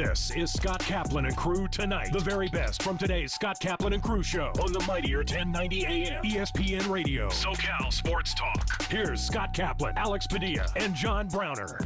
This is Scott Kaplan and Crew Tonight. The very best from today's Scott Kaplan and Crew show on the Mightier 1090 AM ESPN Radio. SoCal Sports Talk. Here's Scott Kaplan, Alex Padilla, and John Browner.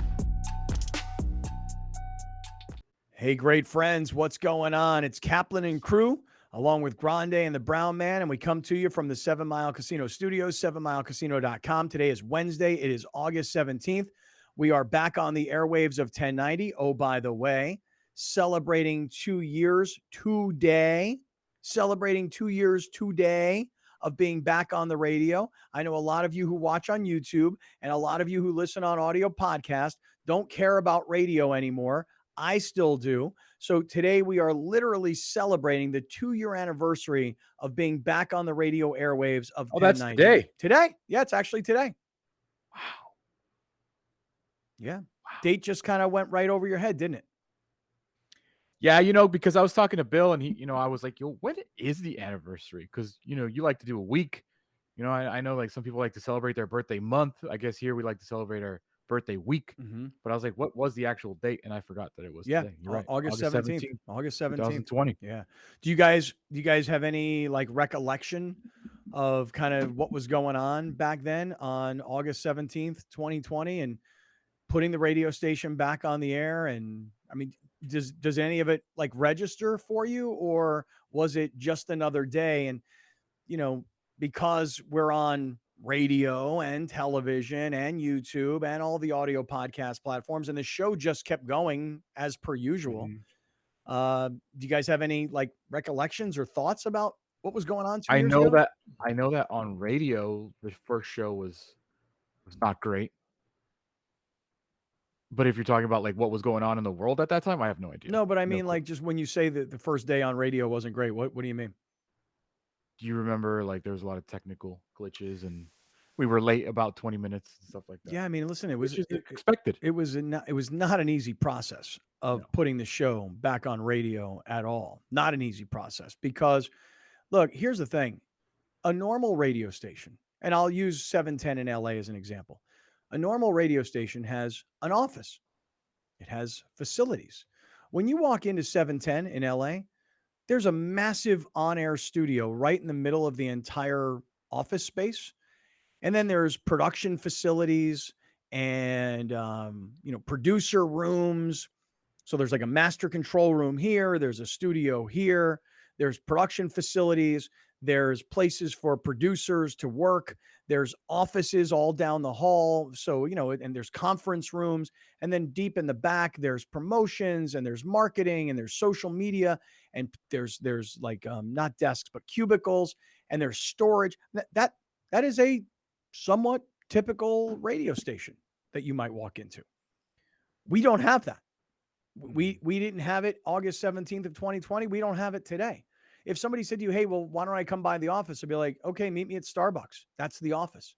Hey, great friends, what's going on? It's Kaplan and Crew, along with Grande and the Brown Man, and we come to you from the 7 Mile Casino Studios, 7milecasino.com. Today is Wednesday. It is August 17th. We are back on the airwaves of 1090. Oh, by the way, celebrating 2 years today. Celebrating 2 years today of being back on the radio. I know a lot of you who watch on YouTube and a lot of you who listen on audio podcast don't care about radio anymore. I still do. So today we are literally celebrating the 2-year anniversary of being back on the radio airwaves of 1090. That's today. Today? Yeah, it's actually today. Wow. Yeah. Wow. Date just kind of went right over your head, didn't it? Yeah, because I was talking to Bill and he, I was like, yo, when is the anniversary? Because, you like to do a week. I know like some people like to celebrate their birthday month. I guess here we like to celebrate our birthday week. Mm-hmm. But I was like, what was the actual date? And I forgot that it was today. You're right. August 17th. August 17th. 2020. Yeah. Do you guys have any like recollection of kind of what was going on back then on August 17th, 2020 and putting the radio station back on the air? And I mean, does any of it like register for you, or was it just another day? And, because we're on radio and television and YouTube and all the audio podcast platforms, and the show just kept going as per usual. Mm-hmm. Do you guys have any like recollections or thoughts about what was going on 2 years ago? I know that on radio, the first show was not great. But if you're talking about like what was going on in the world at that time, I have no idea. No, but I mean, like just when you say that the first day on radio wasn't great, what do you mean? Do you remember like there was a lot of technical glitches and we were late about 20 minutes and stuff like that? Yeah, I mean, listen, it was expected. It was not an easy process of putting the show back on radio at all. Not an easy process because, look, here's the thing. A normal radio station, and I'll use 710 in LA as an example. A normal radio station has an office. It has facilities. When you walk into 710 in LA, there's a massive on-air studio right in the middle of the entire office space. And then there's production facilities and, producer rooms. So there's like a master control room here. There's a studio here. There's production facilities. There's places for producers to work. There's offices all down the hall. So, and there's conference rooms. And then deep in the back, there's promotions and there's marketing and there's social media. And there's like not desks, but cubicles, and there's storage. That is a somewhat typical radio station that you might walk into. We don't have that. We didn't have it August 17th of 2020. We don't have it today. If somebody said to you, hey, well, why don't I come by the office? I'd be like, okay, meet me at Starbucks. That's the office.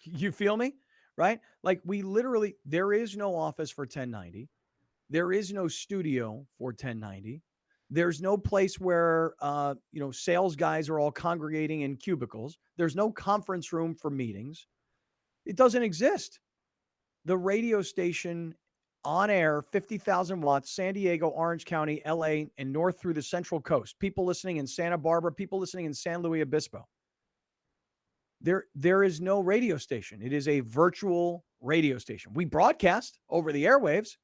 You feel me? Right? Like there is no office for 1090. There is no studio for 1090. There's no place where, sales guys are all congregating in cubicles. There's no conference room for meetings. It doesn't exist. The radio station on air, 50,000 watts, San Diego, Orange County, LA, and north through the Central Coast. People listening in Santa Barbara, people listening in San Luis Obispo. There is no radio station. It is a virtual radio station. We broadcast over the airwaves,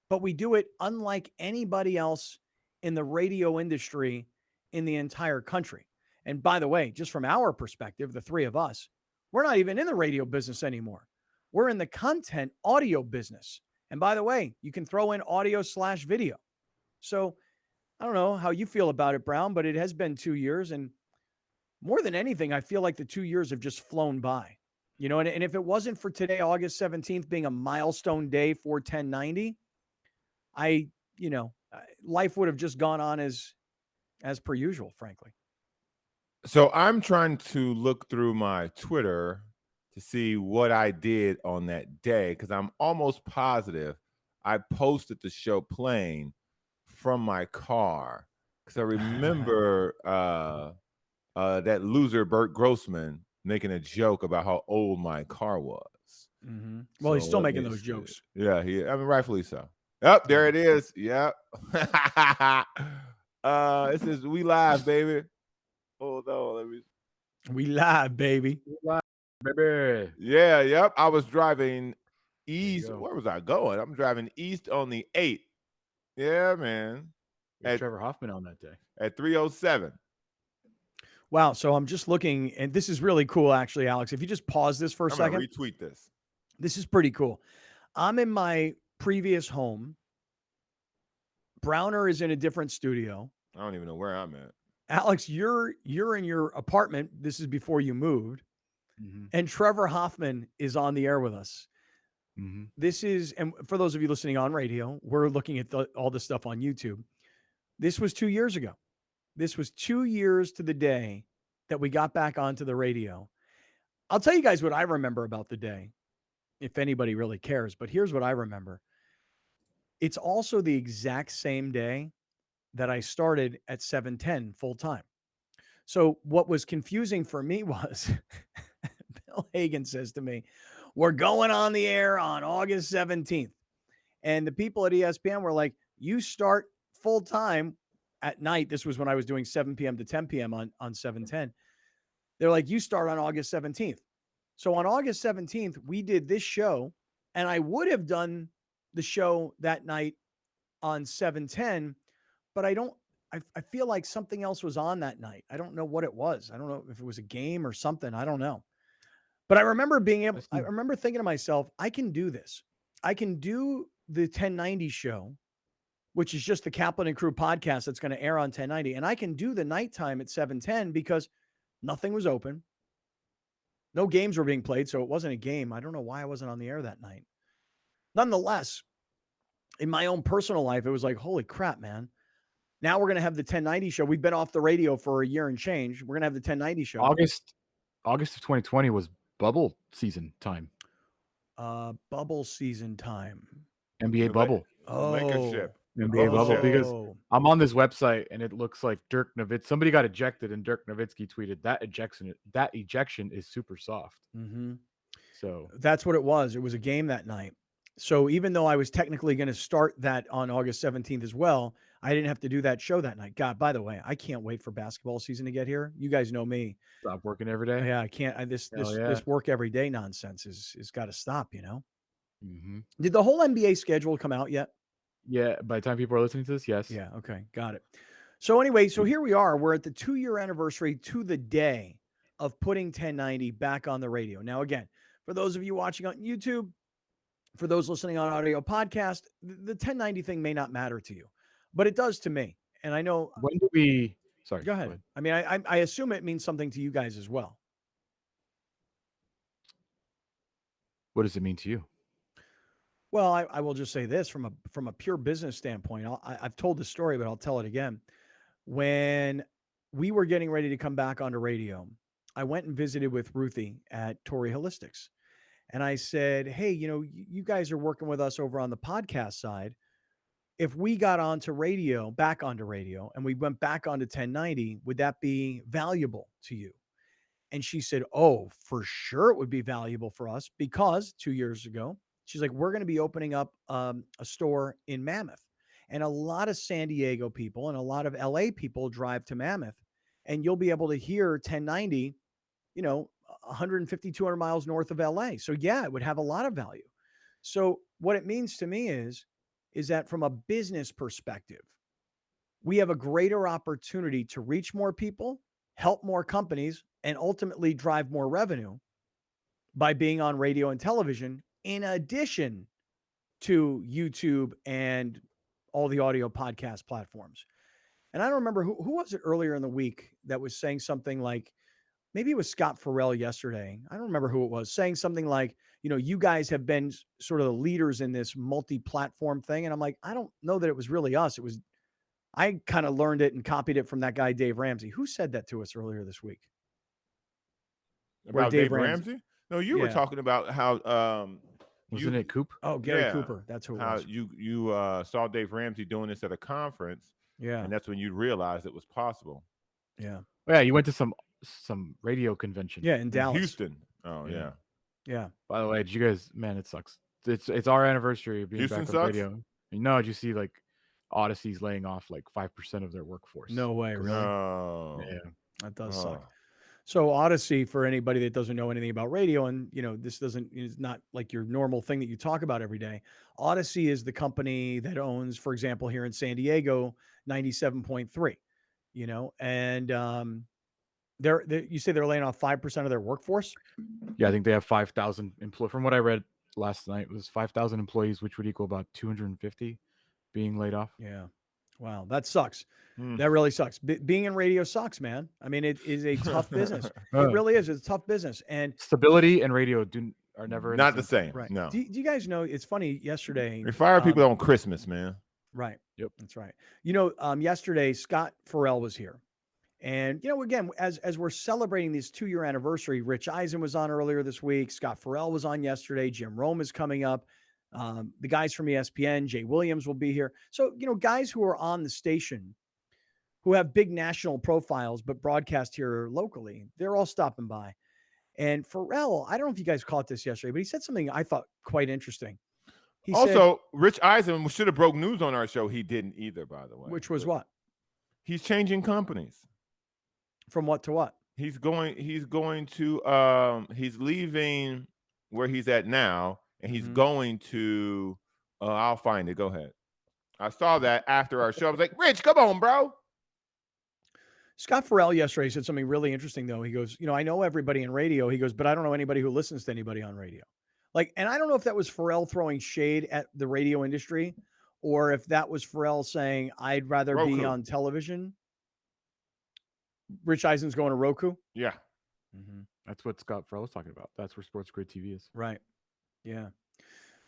but we do it unlike anybody else in the radio industry in the entire country. And by the way, just from our perspective, the three of us, we're not even in the radio business anymore. We're in the content audio business. And by the way, you can throw in audio/video. So I don't know how you feel about it, Brown, but it has been 2 years. And more than anything, I feel like the 2 years have just flown by. And if it wasn't for today, August 17th, being a milestone day for 1090, life would have just gone on as per usual, frankly. So I'm trying to look through my Twitter to see what I did on that day, because I'm almost positive I posted the show playing from my car, because I remember that loser Bert Grossman making a joke about how old my car was. Mm-hmm. Well, he's still making those jokes. Yeah, rightfully so. Yep, there it is. Yep. It says we live, baby. Hold on, let me. We live, baby. Baby. Yeah, yep. I was driving east. go. Where was I going? I'm driving east on the 8th. Yeah, man. There's Trevor Hoffman on that day. At 3:07. Wow. So I'm just looking, and this is really cool, actually, Alex. If you just pause this for a I'm second, gonna retweet this. This is pretty cool. I'm in my previous home. Browner is in a different studio. I don't even know where I'm at. Alex, you're in your apartment. This is before you moved. Mm-hmm. And Trevor Hoffman is on the air with us. Mm-hmm. This is, and for those of you listening on radio, we're looking at all this stuff on YouTube. This was 2 years ago. This was 2 years to the day that we got back onto the radio. I'll tell you guys what I remember about the day, if anybody really cares, but here's what I remember. It's also the exact same day that I started at 710 full time. So what was confusing for me was Bill Hagan says to me, we're going on the air on August 17th. And the people at ESPN were like, you start full time at night. This was when I was doing 7 p.m. to 10 p.m. on 710. They're like, you start on August 17th. So on August 17th, we did this show, and I would have done the show that night on 710, but I feel like something else was on that night. I don't know what it was. I don't know if it was a game or something. I don't know. But I remember I remember thinking to myself, I can do this. I can do the 1090 show, which is just the Kaplan and Crew podcast that's going to air on 1090. And I can do the nighttime at 710 because nothing was open. No games were being played, so it wasn't a game. I don't know why I wasn't on the air that night. Nonetheless, in my own personal life, it was like, holy crap, man. Now we're going to have the 1090 show. We've been off the radio for a year and change. We're going to have the 1090 show. August of 2020 was bubble season time. Bubble season time. NBA bubble. Lakership. NBA bubble. Because I'm on this website and it looks like Dirk Nowitzki. Somebody got ejected and Dirk Nowitzki tweeted that ejection is super soft. Mm-hmm. So that's what it was. It was a game that night. So even though I was technically going to start that on August 17th as well, I didn't have to do that show that night. God, by the way, I can't wait for basketball season to get here. You guys know me. Stop working every day. Yeah, I can't. This work every day nonsense is got to stop, you know? Mm-hmm. Did the whole NBA schedule come out yet? Yeah, by the time people are listening to this, yes. Yeah, okay, got it. So anyway, so here we are. We're at the 2-year anniversary to the day of putting 1090 back on the radio. Now, again, for those of you watching on YouTube, for those listening on audio podcast, the 1090 thing may not matter to you, but it does to me. And I know. When do we? Sorry. Go ahead. I mean, I assume it means something to you guys as well. What does it mean to you? Well, I will just say this from a pure business standpoint. I've told the story, but I'll tell it again. When we were getting ready to come back onto radio, I went and visited with Ruthie at Torrey Holistics. And I said, hey, you guys are working with us over on the podcast side. If we got back onto radio, and we went back onto 1090, would that be valuable to you? And she said, oh, for sure it would be valuable for us because 2 years ago, she's like, we're going to be opening up a store in Mammoth. And a lot of San Diego people and a lot of LA people drive to Mammoth. And you'll be able to hear 1090, 150, 200 miles north of LA. So yeah, it would have a lot of value. So what it means to me is that from a business perspective, we have a greater opportunity to reach more people, help more companies, and ultimately drive more revenue by being on radio and television, in addition to YouTube and all the audio podcast platforms. And I don't remember who was it earlier in the week that was saying something like, maybe it was Scott Farrell yesterday. I don't remember who it was, saying something like, you guys have been sort of the leaders in this multi-platform thing. And I'm like, I don't know that it was really us. I kind of learned it and copied it from that guy, Dave Ramsey. Who said that to us earlier this week? About Dave Ramsey? No, you were talking about how wasn't it Coop? Oh, Gary Cooper. That's who it was. You saw Dave Ramsey doing this at a conference. Yeah. And that's when you realized it was possible. Yeah. Yeah, you went to some radio convention. Yeah, in Dallas. Houston. Oh, yeah. Yeah. By the way, did you guys, man, it sucks. It's our anniversary of being Houston back on sucks? radio. No, did you see like Odyssey's laying off like 5% of their workforce? No way, really? No. Yeah. That does Oh. suck. So Odyssey, for anybody that doesn't know anything about radio, and this is not like your normal thing that you talk about every day. Odyssey is the company that owns, for example, here in San Diego, 97.3. And you say they're laying off 5% of their workforce. Yeah, I think they have 5,000 employees. From what I read last night, it was 5,000 employees, which would equal about 250 being laid off. Yeah. Wow, that sucks. Hmm. That really sucks. Being in radio sucks, man. I mean, it is a tough business. It really is. It's a tough business. And Stability and radio are never Not in the same. right. No. Do you guys know? It's funny. Yesterday, They fire people on Christmas, man. right. Yep. That's right. Yesterday Scott Farrell was here, and again, as we're celebrating this 2-year anniversary, Rich Eisen was on earlier this week. Scott Farrell was on yesterday. Jim Rome is coming up. The guys from ESPN, Jay Williams will be here. So guys who are on the station, who have big national profiles but broadcast here locally, they're all stopping by. And Farrell, I don't know if you guys caught this yesterday, but he said something I thought quite interesting. He said, Rich Eisen should have broke news on our show. He didn't either, by the way. which was what? He's changing companies. From what to what? He's leaving where he's at now, and he's going to I'll find it. Go ahead. I saw that after our show. I was like, Rich, come on, bro. Scott Farrell yesterday said something really interesting, though. He goes, I know everybody in radio. He goes, but I don't know anybody who listens to anybody on radio. And I don't know if that was Farrell throwing shade at the radio industry, or if that was Farrell saying, I'd rather be on television. Rich Eisen's going to Roku. Yeah. Mm-hmm. That's what Scott Farrell was talking about. That's where Sports Grid TV is. Right. Yeah.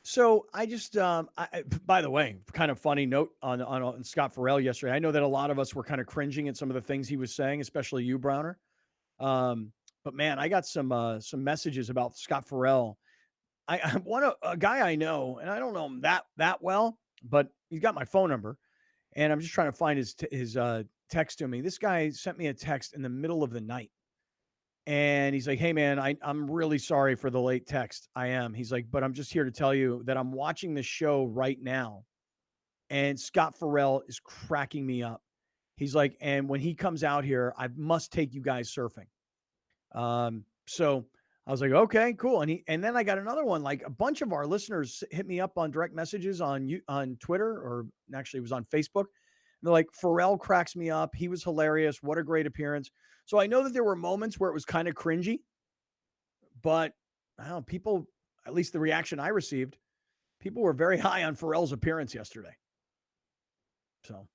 So I just, by the way, kind of funny note on Scott Farrell yesterday. I know that a lot of us were kind of cringing at some of the things he was saying, especially you, Browner. But man, I got some messages about Scott Farrell. I want a guy I know, and I don't know him that well, but he's got my phone number, and I'm just trying to find his text to me. This guy sent me a text in the middle of the night. And he's like, hey, man, I'm really sorry for the late text. I am. He's like, but I'm just here to tell you that I'm watching the show right now. And Scott Farrell is cracking me up. He's like, and when he comes out here, I must take you guys surfing. So I was like, okay, cool. And then I got another one. Like a bunch of our listeners hit me up on direct messages on Twitter, or actually it was on Facebook. And they're like, Farrell cracks me up. He was hilarious. What a great appearance. So I know that there were moments where it was kind of cringy, but I don't know, people, at least the reaction I received, people were very high on Farrell's appearance yesterday. So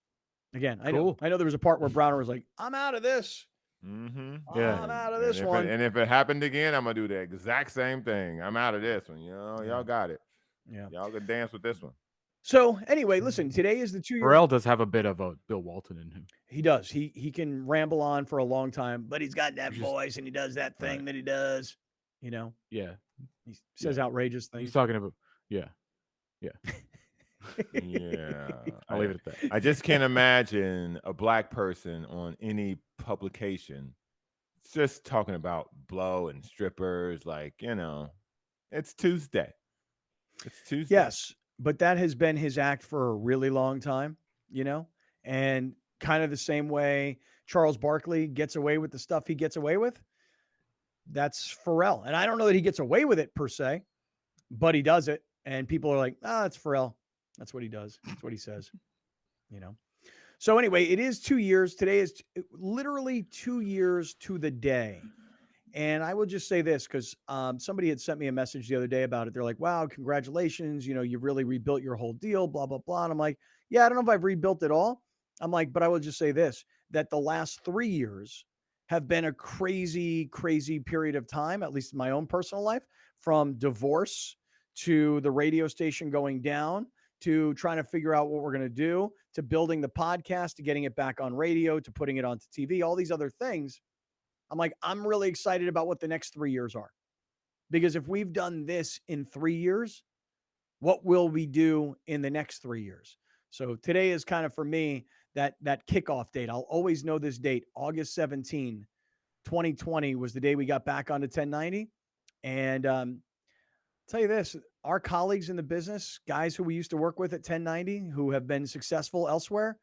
again, I know there was a part where Browner was like, I'm out of this. Mm-hmm. Yeah. I'm out of this one. And if it happened again, I'm going to do the exact same thing. I'm out of this one. Y'all got it. Yeah. Y'all can dance with this one. So anyway, listen, today is the 2-year. Farrell does have a bit of a Bill Walton in him. He does. He can ramble on for a long time, but he's got that voice and he does that thing that he does, Yeah. He says outrageous things. He's talking about, yeah. Yeah. I'll leave it at that. I just can't imagine a black person on any publication just talking about blow and strippers. It's Tuesday. It's Tuesday. Yes. But that has been his act for a really long time, and kind of the same way Charles Barkley gets away with the stuff he gets away with. That's Farrell. And I don't know that he gets away with it per se, but he does it. And people are like, it's Farrell. That's what he does. That's what he says, So anyway, it is 2 years. Today is literally 2 years to the day. And I will just say this, because somebody had sent me a message the other day about it. They're like, wow, congratulations. You've really rebuilt your whole deal, blah, blah, blah. And I'm like, yeah, I don't know if I've rebuilt it all. I'm like, but I will just say this, that the last 3 years have been a crazy, crazy period of time, at least in my own personal life, from divorce to the radio station going down, to trying to figure out what we're going to do, to building the podcast, to getting it back on radio, to putting it onto TV, all these other things. I'm like, I'm really excited about what the next 3 years are, because if we've done this in 3 years, what will we do in the next 3 years? So today is kind of, for me, that kickoff date. I'll always know this date. August 17, 2020 was the day we got back onto 1090. And Tell you this, our colleagues in the business, guys who we used to work with at 1090, who have been successful elsewhere,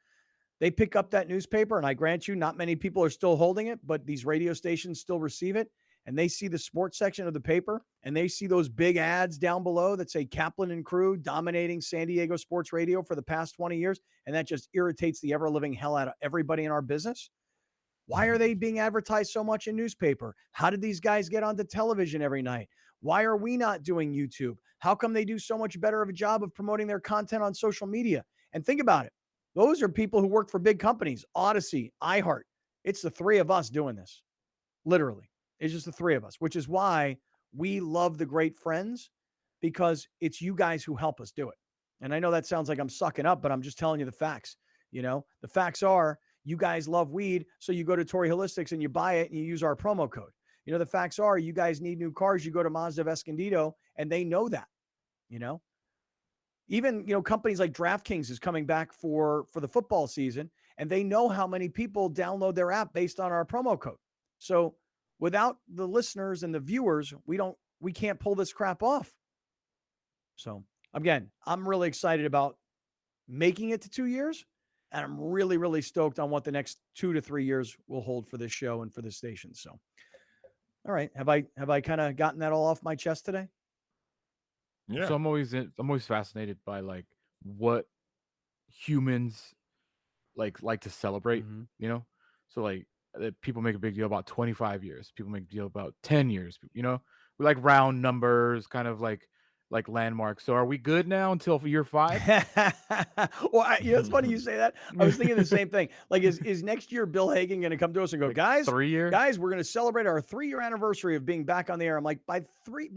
they pick up that newspaper, and I grant you, not many people are still holding it, but these radio stations still receive it, and they see the sports section of the paper, and they see those big ads down below that say Kaplan and Crew dominating San Diego sports radio for the past 20 years, and that just irritates the ever-living hell out of everybody in our business. Why are they being advertised so much in newspaper? How did these guys get onto television every night? Why are we not doing YouTube? How come they do so much better of a job of promoting their content on social media? And think about it. Those are people who work for big companies, Odyssey, iHeart. It's the three of us doing this. Literally. It's just the three of us, which is why we love the Great Friends, because it's you guys who help us do it. And I know that sounds like I'm sucking up, but I'm just telling you the facts. The facts are you guys love weed, so you go to Torrey Holistics and you buy it and you use our promo code. The facts are you guys need new cars, you go to Mazda of Escondido, and they know that. Even companies like DraftKings is coming back for the football season, and they know how many people download their app based on our promo code. So without the listeners and the viewers, we can't pull this crap off. So again, I'm really excited about making it to 2 years, and I'm really, really stoked on what the next 2 to 3 years will hold for this show and for this station. So, all right, have I kind of gotten that all off my chest today? Yeah. So I'm always fascinated by like what humans like to celebrate, So like people make a big deal about 25 years. People make a deal about 10 years, We like round numbers, kind of like landmarks. So are we good now until year 5? Well, it's funny you say that. I was thinking the same thing. Like, is next year Bill Hagan going to come to us and go, Like guys, 3 years? guys, we're going to celebrate our 3-year anniversary of being back on the air. I'm like, by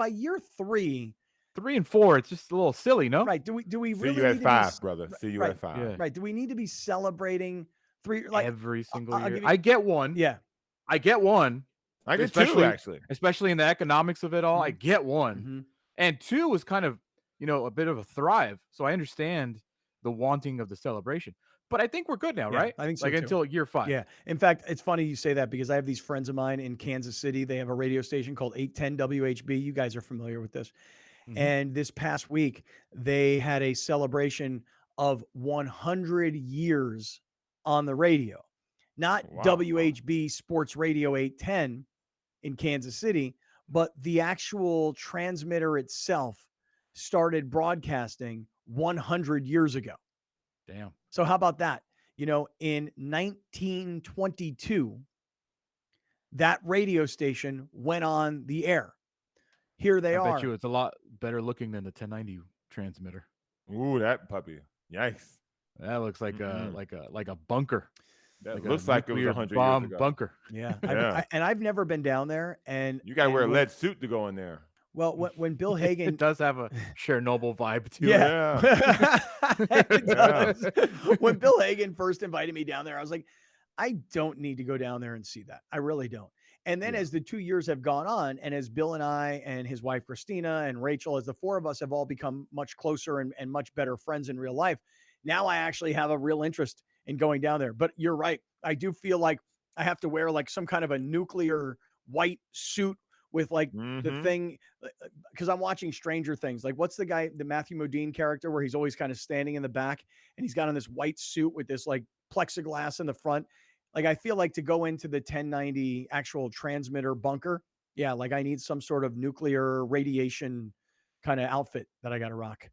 year 3, 3 and 4, it's just a little silly, no? right? Do we See really you need at to 5, be, brother. See you right, at 5. Yeah. right? Do we need to be celebrating 3 like Every single I'll year? give you- I get one. Yeah. I get one. I get 2, actually. Especially in the economics of it all. I get one. Mm-hmm. And 2 was kind of, a bit of a thrive. So I understand the wanting of the celebration. But I think we're good now, Yeah, right? I think so, like too. until year 5. Yeah. In fact, it's funny you say that because I have these friends of mine in Kansas City. They have a radio station called 810 WHB. You guys are familiar with this. Mhm. And this past week, they had a celebration of 100 years on the radio. Not Wow. WHB Sports Radio 810 in Kansas City, but the actual transmitter itself started broadcasting 100 years ago. Damn. So how about that? In 1922, that radio station went on the air. Here they I are. bet you it's a lot better looking than the 1090 transmitter. Ooh, that puppy. Yikes. That looks like a bunker. That a looks like it was nuclear 100 bomb years ago. bunker. Yeah. Yeah. And I've never been down there. And You got to and wear a when- lead suit to go in there. Well, when Bill Hagan, It does have a Chernobyl vibe to it. yeah, it does. When Bill Hagan first invited me down there, I was like, I don't need to go down there and see that. I really don't. And then as the 2 years have gone on, and as Bill and I and his wife Christina and Rachel, as the 4 of us have all become much closer and much better friends in real life, now I actually have a real interest in going down there. But you're right. I do feel like I have to wear like some kind of a nuclear white suit with like the thing, because I'm watching Stranger Things. Like, what's the Matthew Modine character where he's always kind of standing in the back and he's got on this white suit with this like plexiglass in the front. Like, I feel like to go into the 1090 actual transmitter bunker, yeah, like I need some sort of nuclear radiation kind of outfit that I got to rock.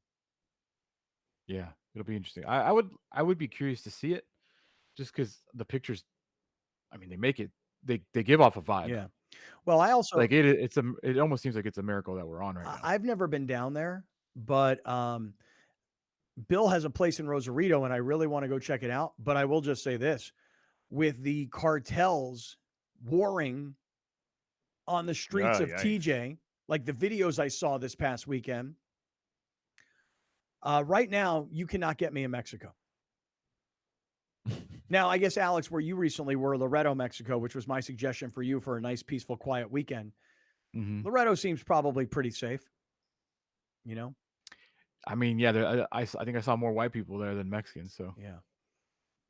Yeah, it'll be interesting. I would be curious to see it, just because the pictures, I mean, they give off a vibe. Yeah. Well, I also Like it almost seems like it's a miracle that we're on right now. I've never been down there, but Bill has a place in Rosarito and I really want to go check it out. But I will just say this, with the cartels warring on the streets of TJ, like the videos I saw this past weekend, right now, you cannot get me in Mexico. Now, I guess, Alex, where you recently were, Loreto, Mexico, which was my suggestion for you for a nice, peaceful, quiet weekend. Loreto seems probably pretty safe, I mean, yeah, I think I saw more white people there than Mexicans. So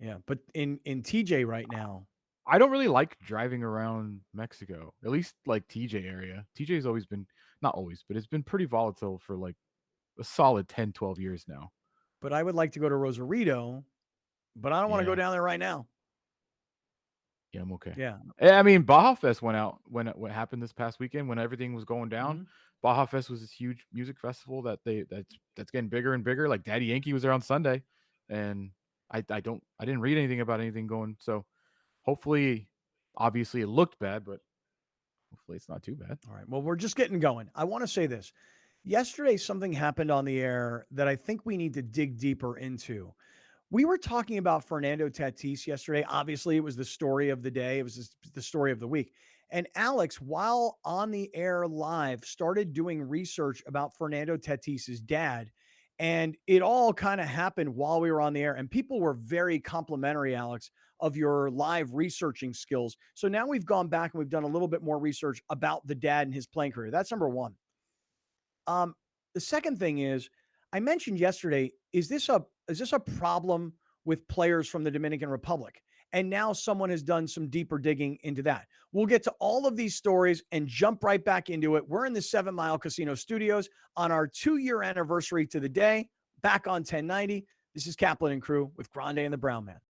yeah. But in TJ right now, I don't really like driving around Mexico, at least like TJ area. TJ's always been not always, but it's been pretty volatile for like a solid 10, 12 years now. But I would like to go to Rosarito, but I don't want to go down there right now. Yeah, I'm okay. Yeah. I mean, Baja Fest went out when what happened this past weekend when everything was going down. Mhm. Baja Fest was this huge music festival that's getting bigger and bigger. Like Daddy Yankee was there on Sunday, and I didn't read anything about anything going. So hopefully, obviously it looked bad, but hopefully it's not too bad. All right. Well, we're just getting going. I want to say this. Yesterday, something happened on the air that I think we need to dig deeper into. We were talking about Fernando Tatis yesterday. Obviously, it was the story of the day. It was the story of the week. And Alex, while on the air live, started doing research about Fernando Tatis's dad. And it all kind of happened while we were on the air. And people were very complimentary, Alex, of your live researching skills. So now we've gone back and we've done a little bit more research about the dad and his playing career. That's number one. The second thing is, I mentioned yesterday, is this a problem with players from the Dominican Republic? And now someone has done some deeper digging into that. We'll get to all of these stories and jump right back into it. We're in the 7 Mile Casino Studios on our 2-year anniversary to the day, back on 1090. This is Kaplan and Crew with Grande and the Brown Man.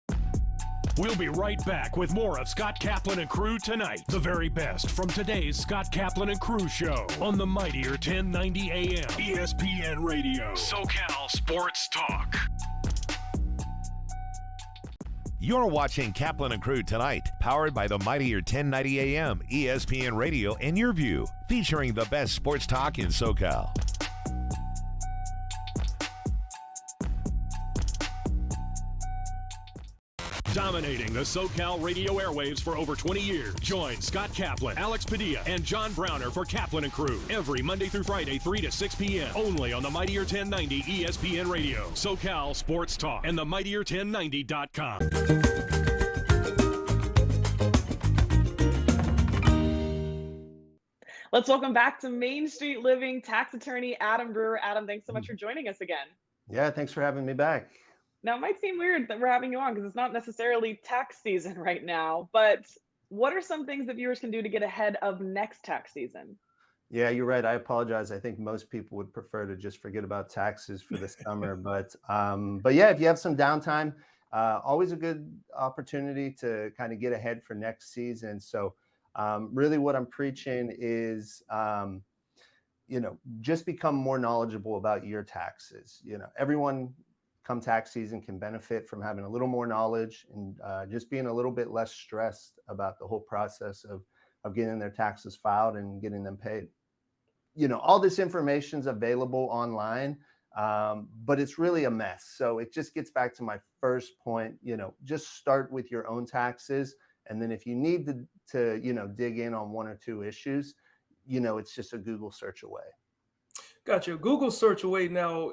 We'll be right back with more of Scott Kaplan and Crew tonight. The very best from today's Scott Kaplan and Crew show on the Mightier 1090 AM ESPN Radio. SoCal Sports Talk. You're watching Kaplan and Crew tonight, powered by the Mightier 1090 AM ESPN Radio and Your View, featuring the best sports talk in SoCal. Dominating the SoCal radio airwaves for over 20 years. Join Scott Kaplan, Alex Padilla, and John Browner for Kaplan and Crew every Monday through Friday, 3 to 6 p.m. only on the Mightier 1090 ESPN Radio, SoCal Sports Talk, and the Mightier1090.com. Let's welcome back to Main Street Living tax attorney Adam Brewer. Adam, thanks so much for joining us again. Yeah, thanks for having me back. Now, it might seem weird that we're having you on because it's not necessarily tax season right now, but what are some things that viewers can do to get ahead of next tax season? Yeah, you're right. I apologize. I think most people would prefer to just forget about taxes for the summer, but yeah, if you have some downtime, always a good opportunity to kind of get ahead for next season. So really what I'm preaching is, just become more knowledgeable about your taxes. Everyone come tax season can benefit from having a little more knowledge and just being a little bit less stressed about the whole process of getting their taxes filed and getting them paid. All this information is available online, but it's really a mess. So it just gets back to my first point, just start with your own taxes. And then if you need to dig in on one or two issues, it's just a Google search away. Gotcha. Google search away. Now,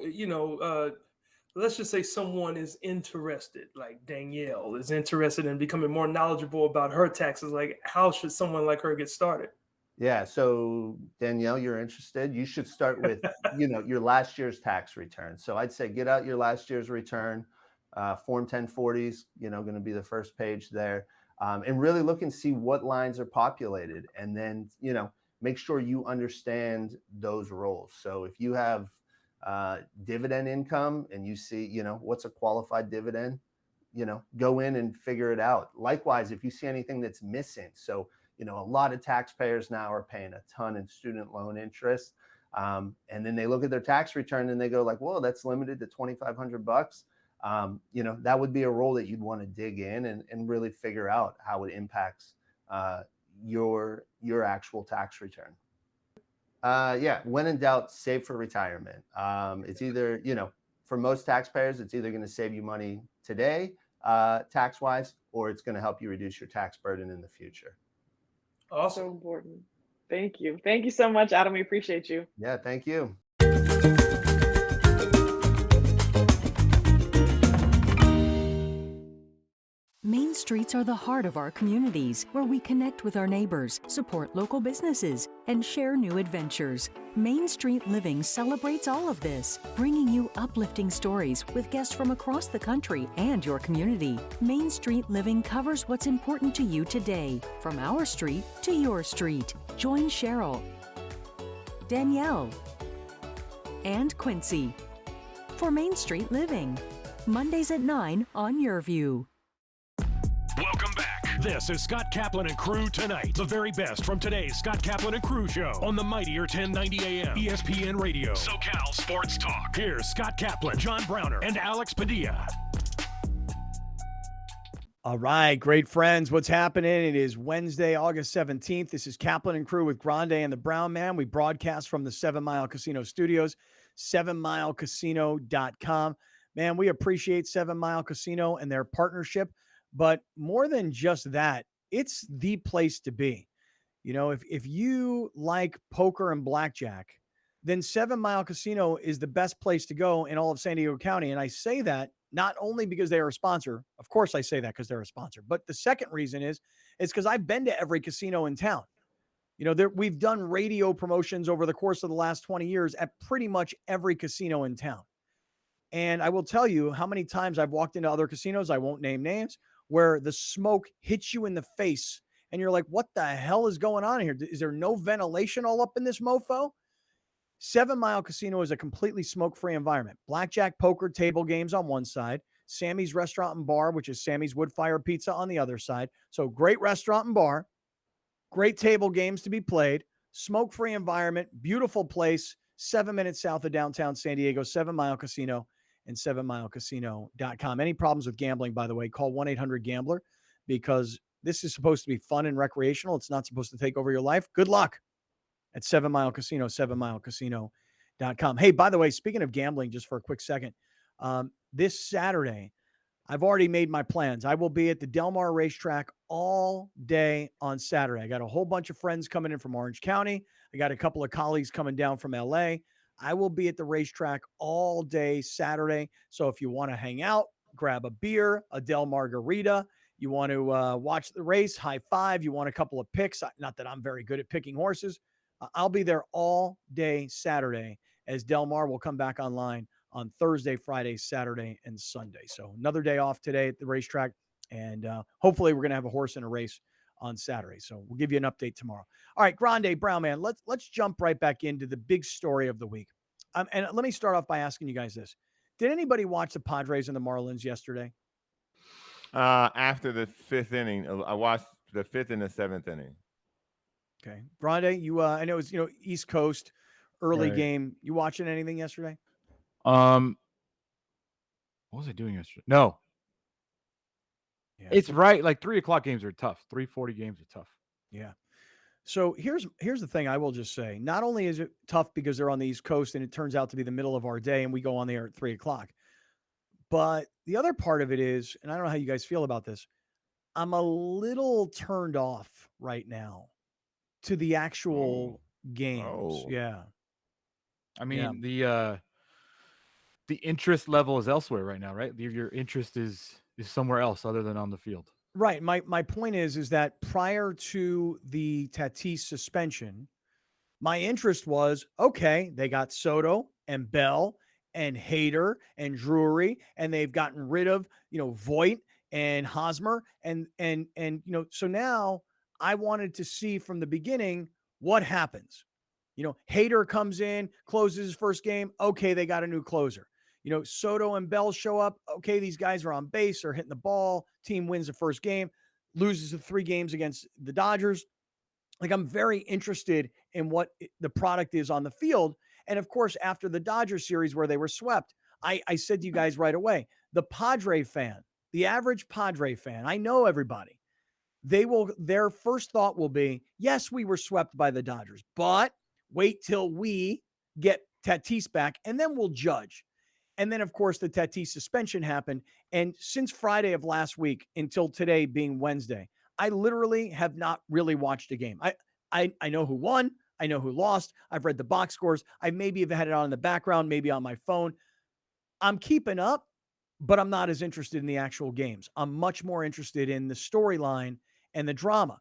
let's just say someone is interested, like Danielle is interested in becoming more knowledgeable about her taxes. Like, how should someone like her get started? Yeah. So Danielle, you're interested. You should start with, your last year's tax return. So I'd say get out your last year's return. Form 1040s, going to be the first page there. And really look and see what lines are populated. And then, make sure you understand those roles. So if you have dividend income and you see, what's a qualified dividend, go in and figure it out. Likewise, if you see anything that's missing. So, a lot of taxpayers now are paying a ton in student loan interest. And then they look at their tax return and they go like, whoa, that's limited to $2,500. That would be a role that you'd want to dig in and really figure out how it impacts your actual tax return. When in doubt, save for retirement. It's either, for most taxpayers, it's either going to save you money today, tax-wise, or it's going to help you reduce your tax burden in the future. Awesome. So important. Thank you. Thank you so much, Adam. We appreciate you. Yeah, thank you. Main streets are the heart of our communities, where we connect with our neighbors, support local businesses, and share new adventures. Main Street Living celebrates all of this, bringing you uplifting stories with guests from across the country and your community. Main Street Living covers what's important to you today, from our street to your street. Join Cheryl, Danielle, and Quincy for Main Street Living. Mondays at 9 on YourView. Welcome back. This is Scott Kaplan and Crew Tonight. The very best from today's Scott Kaplan and Crew show on the Mightier 1090 AM ESPN Radio. SoCal Sports Talk. Here's Scott Kaplan, John Browner, and Alex Padilla. All right, great friends. What's happening? It is Wednesday, August 17th. This is Kaplan and Crew with Grande and the Brown Man. We broadcast from the 7 Mile Casino Studios, 7milecasino.com. Man, we appreciate 7 Mile Casino and their partnership. But more than just that, it's the place to be. You know, if you like poker and blackjack, then 7 Mile Casino is the best place to go in all of San Diego County. And I say that not only because they are a sponsor. Of course, I say that because they're a sponsor. But the second reason is because I've been to every casino in town. You know, we've done radio promotions over the course of the last 20 years at pretty much every casino in town. And I will tell you how many times I've walked into other casinos, I won't name names, where the smoke hits you in the face and you're like, what the hell is going on here? Is there no ventilation all up in this mofo? 7 Mile Casino is a completely smoke-free environment. Blackjack, poker, table games on one side, Sammy's Restaurant and Bar, which is Sammy's Wood Fire Pizza on the other side. So great restaurant and bar, great table games to be played, smoke-free environment, beautiful place, 7 minutes south of downtown San Diego, 7 Mile Casino and 7milecasino.com. Any problems with gambling, by the way, call 1-800-GAMBLER because this is supposed to be fun and recreational. It's not supposed to take over your life. Good luck at 7 Mile Casino, 7milecasino.com. Hey, by the way, speaking of gambling, just for a quick second, this Saturday, I've already made my plans. I will be at the Del Mar racetrack all day on Saturday. I got a whole bunch of friends coming in from Orange County. I got a couple of colleagues coming down from LA. I will be at the racetrack all day Saturday. So if you want to hang out, grab a beer, a Del Margarita, you want to watch the race, high five, you want a couple of picks. Not that I'm very good at picking horses. I'll be there all day Saturday as Del Mar will come back online on Thursday, Friday, Saturday, and Sunday. So another day off today at the racetrack. And hopefully we're going to have a horse in a race on Saturday. So we'll give you an update tomorrow. All right, Grande, Brown Man, let's jump right back into the big story of the week. And let me start off by asking you guys this. Did anybody watch the Padres and the Marlins yesterday? After the fifth inning, I watched the fifth and the seventh inning. Okay. Grande, you I know it was, East Coast early Right. game. You watching anything yesterday? What was I doing yesterday? No. Yeah. It's right. Like 3:00 games are tough. 3:40 games are tough. Yeah. So here's the thing I will just say. Not only is it tough because they're on the East Coast and it turns out to be the middle of our day and we go on the air at 3:00, but the other part of it is, and I don't know how you guys feel about this, I'm a little turned off right now to the actual games. Oh. Yeah. I mean, the interest level is elsewhere right now, right? Your interest is somewhere else other than on the field. Right. My point is that prior to the Tatis suspension, my interest was, okay, they got Soto and Bell and Hader and Drury, and they've gotten rid of, Voit and Hosmer. And so now I wanted to see from the beginning what happens. Hader comes in, closes his first game. Okay, they got a new closer. Soto and Bell show up. Okay, these guys are on base, are hitting the ball. Team wins the first game, loses the 3 games against the Dodgers. Like, I'm very interested in what the product is on the field. And of course, after the Dodgers series where they were swept, I said to you guys right away, the Padre fan, the average Padre fan, I know everybody, their first thought will be, yes, we were swept by the Dodgers, but wait till we get Tatis back and then we'll judge. And then, of course, the Tatis suspension happened. And since Friday of last week until today being Wednesday, I literally have not really watched a game. I know who won. I know who lost. I've read the box scores. I maybe have had it on in the background, maybe on my phone. I'm keeping up, but I'm not as interested in the actual games. I'm much more interested in the storyline and the drama.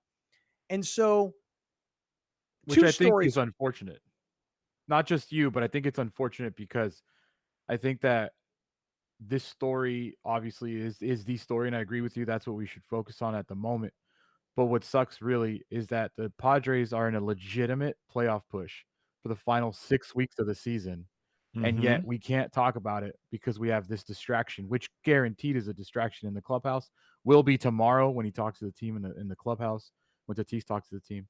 And so, which I think is unfortunate. Not just you, but I think it's unfortunate because I think that this story obviously is the story, and I agree with you. That's what we should focus on at the moment. But what sucks really is that the Padres are in a legitimate playoff push. for the final 6 weeks of the season. And yet we can't talk about it because we have this distraction, which guaranteed is a distraction in the clubhouse. Will be tomorrow when he talks to the team in the clubhouse, when Tatis talks to the team.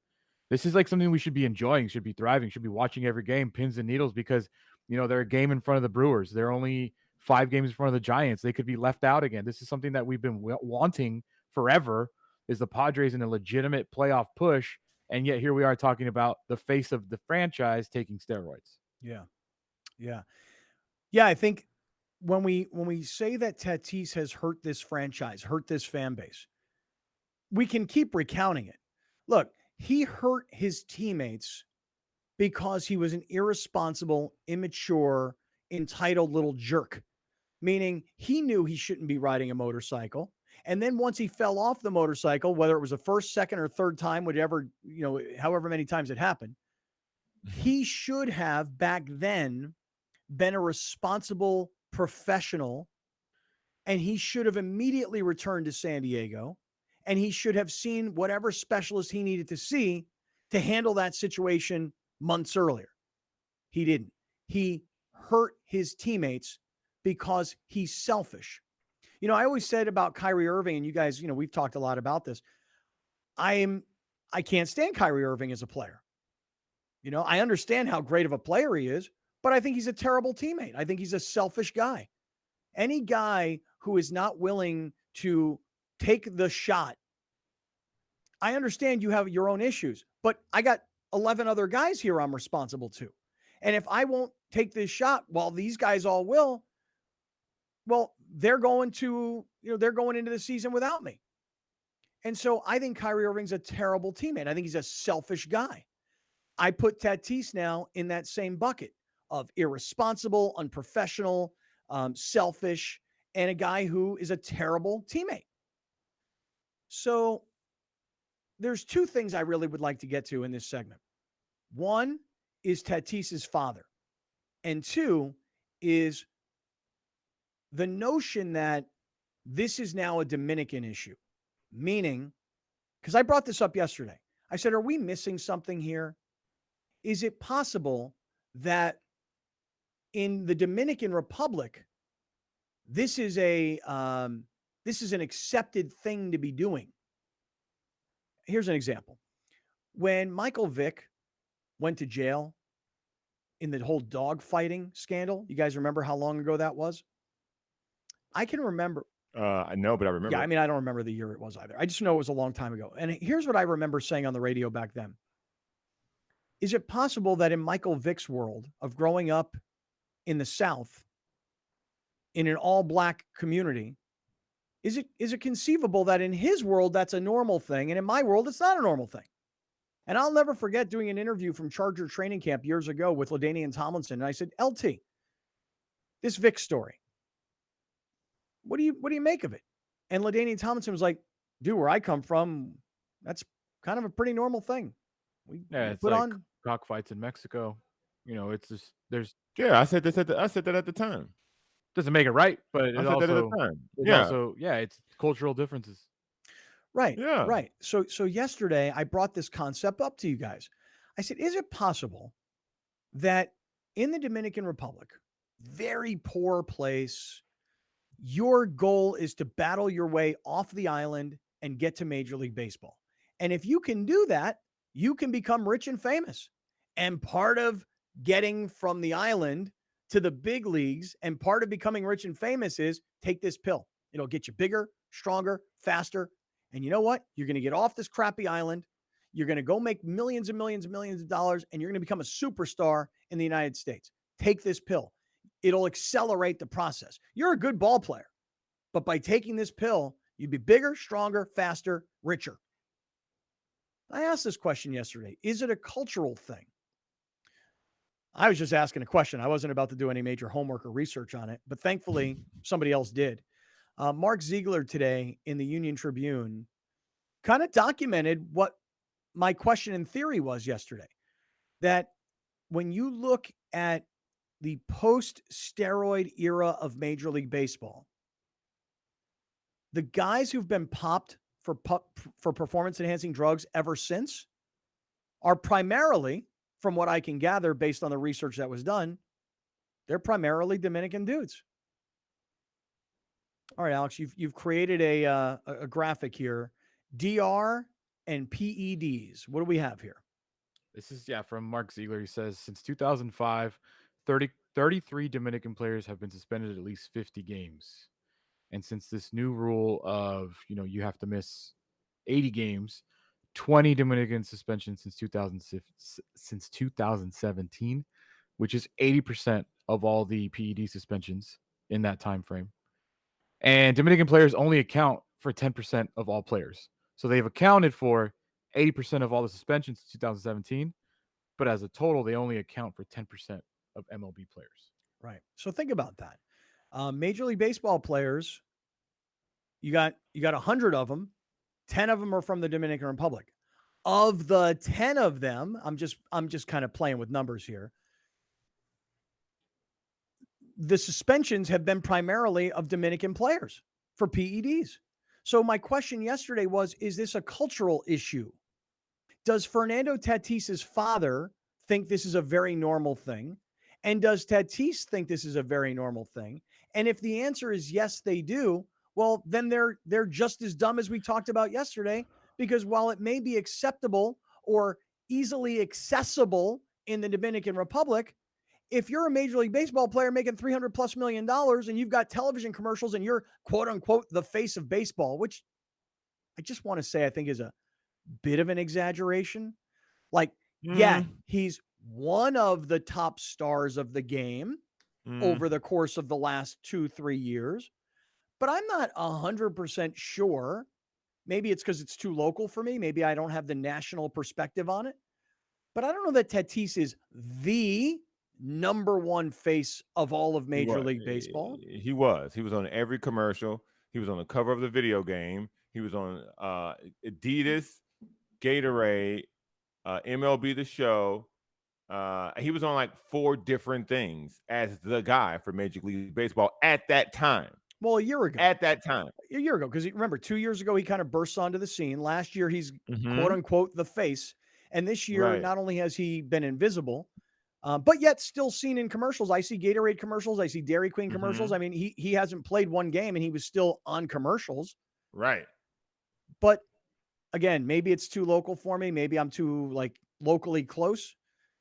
This is like something we should be enjoying, should be thriving, should be watching every game, pins and needles, because, they're a game in front of the Brewers. They're only 5 games in front of the Giants. They could be left out again. This is something that we've been wanting forever, is the Padres in a legitimate playoff push. And yet here we are talking about the face of the franchise taking steroids. Yeah. Yeah, I think when we say that Tatis has hurt this franchise, hurt this fan base, we can keep recounting it. Look, he hurt his teammates because he was an irresponsible, immature, entitled little jerk, meaning he knew he shouldn't be riding a motorcycle. And then once he fell off the motorcycle, whether it was the first, second, or third time, whatever, however many times it happened, he should have back then been a responsible professional, and he should have immediately returned to San Diego, and he should have seen whatever specialist he needed to see to handle that situation months earlier. He didn't. He hurt his teammates because he's selfish. I always said about Kyrie Irving, and you guys, we've talked a lot about this. I can't stand Kyrie Irving as a player. I understand how great of a player he is, but I think he's a terrible teammate. I think he's a selfish guy. Any guy who is not willing to take the shot, I understand you have your own issues, but I got 11 other guys here I'm responsible to. And if I won't take this shot while these guys all will, well, they're going into the season without me. And so I think Kyrie Irving's a terrible teammate. I think he's a selfish guy. I put Tatis now in that same bucket of irresponsible, unprofessional, selfish, and a guy who is a terrible teammate. So there's 2 things I really would like to get to in this segment. One is Tatis's father, and 2 is the notion that this is now a Dominican issue, meaning, because I brought this up yesterday, I said, are we missing something here? Is it possible that in the Dominican Republic, this is an accepted thing to be doing? Here's an example. When Michael Vick went to jail in the whole dog fighting scandal, you guys remember how long ago that was? I can remember. I know, but I remember. Yeah, I don't remember the year it was either. I just know it was a long time ago. And here's what I remember saying on the radio back then. Is it possible that in Michael Vick's world of growing up in the South, in an all-black community, is it conceivable that in his world that's a normal thing, and in my world it's not a normal thing? And I'll never forget doing an interview from Charger training camp years ago with LaDainian Tomlinson, and I said, LT, this Vic story, what do you make of it? And LaDainian Tomlinson was like, dude, where I come from, that's kind of a pretty normal thing. It's put like on cockfights in Mexico. It's just I said that at the time. Doesn't make it right, but it also, that at the time. It's cultural differences. Right. Yeah. Right. So yesterday I brought this concept up to you guys. I said, is it possible that in the Dominican Republic, very poor place, your goal is to battle your way off the island and get to Major League Baseball? And if you can do that, you can become rich and famous. And part of getting from the island to the big leagues and part of becoming rich and famous is take this pill. It'll get you bigger, stronger, faster. And you know what? You're going to get off this crappy island. You're going to go make millions and millions and millions of dollars, and you're going to become a superstar in the United States. Take this pill. It'll accelerate the process. You're a good ball player, but by taking this pill, you'd be bigger, stronger, faster, richer. I asked this question yesterday. Is it a cultural thing? I was just asking a question. I wasn't about to do any major homework or research on it, but thankfully somebody else did. Mark Ziegler today in the Union Tribune kind of documented what my question in theory was yesterday, that when you look at the post-steroid era of Major League Baseball, the guys who've been popped for performance-enhancing drugs ever since are primarily from what I can gather based on the research that was done, they're primarily Dominican dudes. All right, Alex, you've created a graphic here. DR and PEDs. What do we have here? This is, from Mark Ziegler. He says, since 2005, 33 Dominican players have been suspended at least 50 games. And since this new rule of, you have to miss 80 games, 20 Dominican suspensions since 2017, which is 80% of all the PED suspensions in that time frame. And Dominican players only account for 10% of all players. So they've accounted for 80% of all the suspensions since 2017, but as a total, they only account for 10% of MLB players. Right. So think about that. Major League Baseball players, you got 100 of them. 10 of them are from the Dominican Republic. Of the 10 of them, I'm just kind of playing with numbers here. The suspensions have been primarily of Dominican players for PEDs. So my question yesterday was, is this a cultural issue? Does Fernando Tatis's father think this is a very normal thing? And does Tatis think this is a very normal thing? And if the answer is yes, they do, well, then they're just as dumb as we talked about yesterday, because while it may be acceptable or easily accessible in the Dominican Republic, if you're a Major League Baseball player making $300+ million and you've got television commercials and you're quote unquote the face of baseball, which I just want to say I think is a bit of an exaggeration. Like, yeah, he's one of the top stars of the game over the course of the last 2-3 years, but I'm not 100% sure. Maybe it's because it's too local for me. Maybe I don't have the national perspective on it, but I don't know that Tatis is the number one face of all of Major League Baseball. He was on every commercial. He was on the cover of the video game. He was on Adidas, Gatorade, MLB The Show. He was on like 4 different things as the guy for Major League Baseball at that time. Well, a year ago. At that time. A year ago, because remember, 2 years ago, he kind of bursts onto the scene. Last year, he's quote unquote the face. And this year, not only has he been invisible, but yet still seen in commercials. I see Gatorade commercials. I see Dairy Queen commercials. I mean, he hasn't played one game and he was still on commercials. Right. But again, maybe it's too local for me. Maybe I'm too like locally close.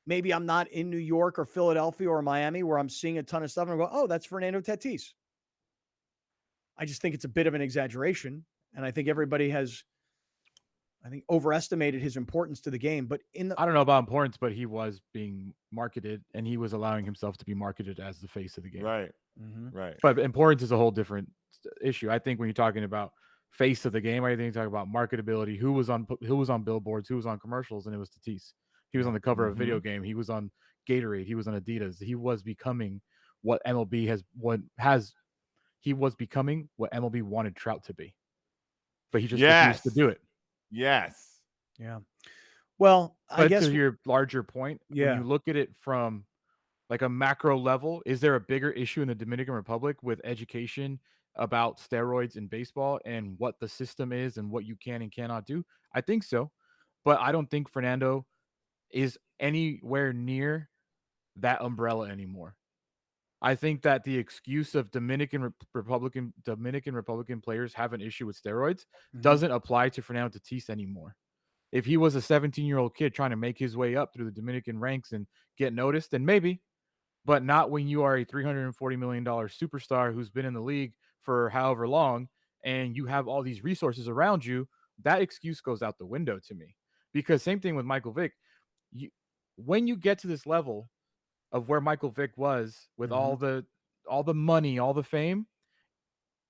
Maybe I'm not in New York or Philadelphia or Miami where I'm seeing a ton of stuff and I go, oh, that's Fernando Tatis. I just think it's a bit of an exaggeration. And I think everybody has, overestimated his importance to the game. But I don't know about importance, but he was being marketed and he was allowing himself to be marketed as the face of the game. Right. Mm-hmm. Right. But importance is a whole different issue. I think when you're talking about face of the game, I think you're talking about marketability, who was on billboards, who was on commercials, and it was Tatis. He was on the cover of a video game. He was on Gatorade. He was on Adidas. He was becoming what MLB he was becoming what MLB wanted Trout to be. But he just refused to do it. Yes. Yeah. Well, I guess to your larger point, when you look at it from like a macro level, is there a bigger issue in the Dominican Republic with education about steroids in baseball and what the system is and what you can and cannot do? I think so. But I don't think Fernando is anywhere near that umbrella anymore. I think that the excuse of Dominican Republican players have an issue with steroids doesn't apply to Fernando Tatis anymore. If he was a 17-year-old kid trying to make his way up through the Dominican ranks and get noticed, then maybe, but not when you are a $340 million superstar who's been in the league for however long and you have all these resources around you. That excuse goes out the window to me, because same thing with Michael Vick. When you get to this level of where Michael Vick was with all the money, all the fame,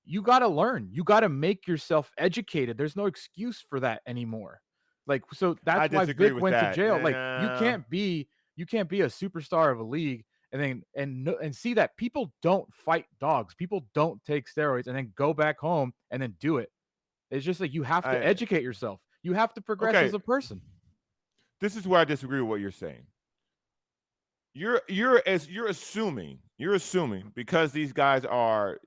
you got to learn. You got to make yourself educated. There's no excuse for that anymore. Like, so that's why Vick went to jail. Like, you can't be a superstar of a league and see that people don't fight dogs. People don't take steroids and then go back home and then do it. It's just like you have to educate yourself. You have to progress as a person. This is where I disagree with what you're saying. You're assuming because these guys are